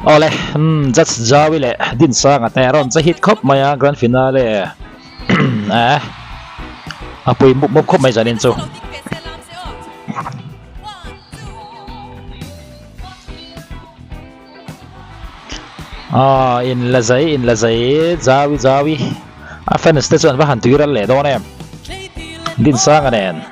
Ole, just JAU-I le din sang ateron cha hit khop maya grand finale. À, apui muk khop mai janin chu. In la zai JAU-I. A fan station ba han tuiral le don em. Din sang anen.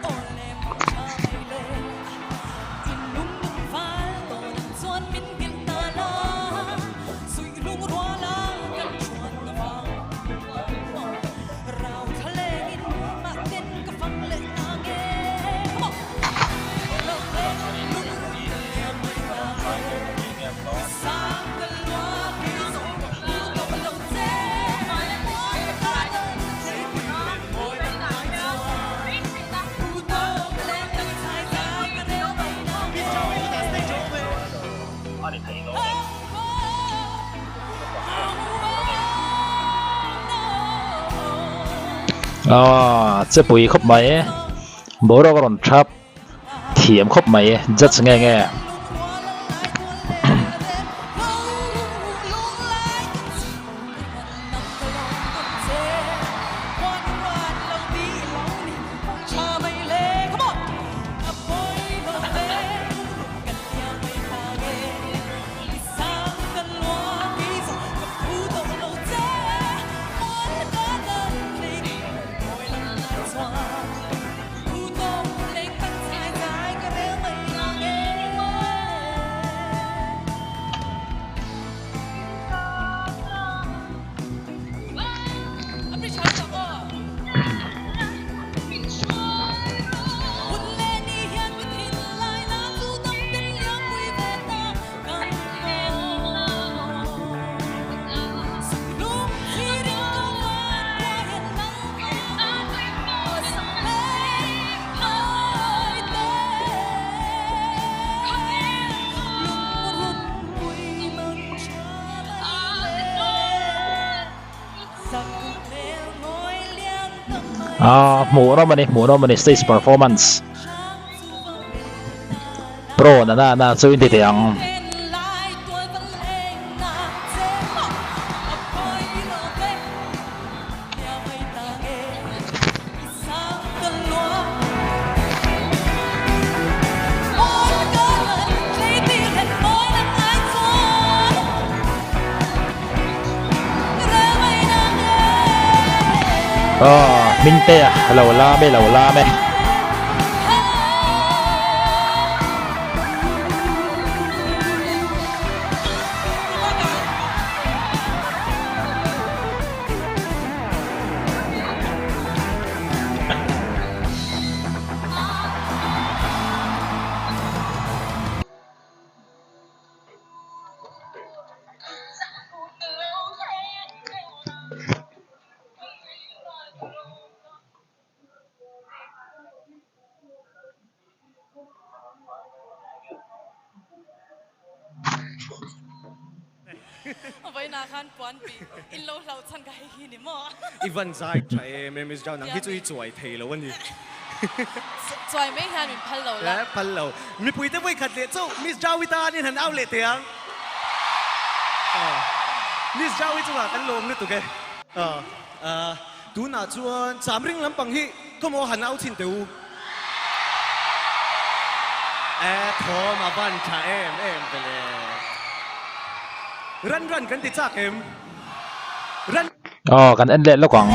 Chế bùi khóc máy bố đó còn trap thiểm khóc máy rất nghe nghe. Mùa đó mình stage performance pro na chơi đi tiếng minh tê lẩu la mê Even Zai try Miss Zhao nang hitui chuai thei lo ani chuai mấy han min phal lo la phal lo Mipui te voi khat le chu Miss Zhao ta ni han au le tiang Miss Zhao chu la kan lom ni tu ke tu na chuan chamring lampang hi komo han au chin teu tho ma ban tha em pele ran kan ti chak em ran kan end lệ lo quảng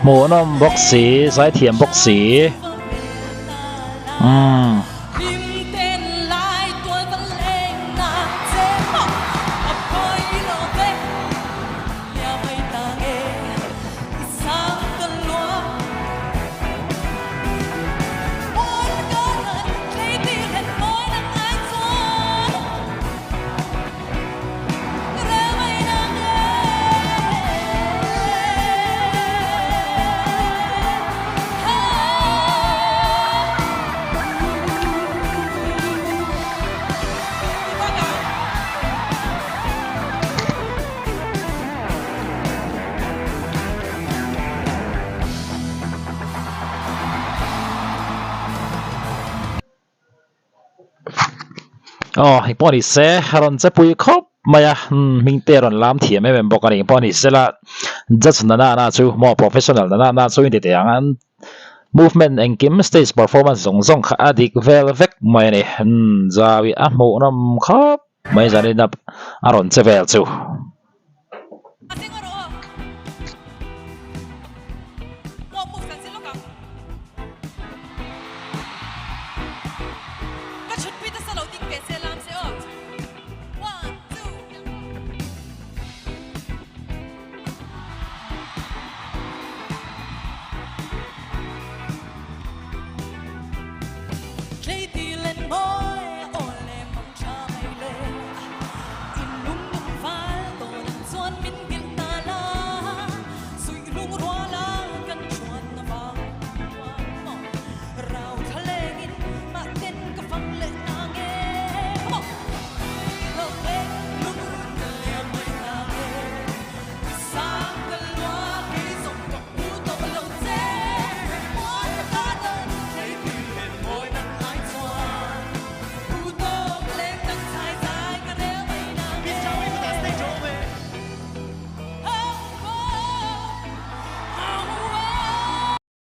หมูน้ำบกสีสายเทียมบกสีอ๋อไอ้พอนี่เซ่รอนจะปุยครบมาอ่ะมิงเตอรอนล้ำเทียมไม่เป็นบอกกันอีกพอนี่เสละจัดนั่นน่ะชูมอ professional นั่นน่ะชูอินเดียงั้น movement and game stage performance ส่งข้าดิกเวลเวกไม่เนี่ยจะวิอ่ะหมูน้ำครับไม่จะได้นับอารอนเซเวลชู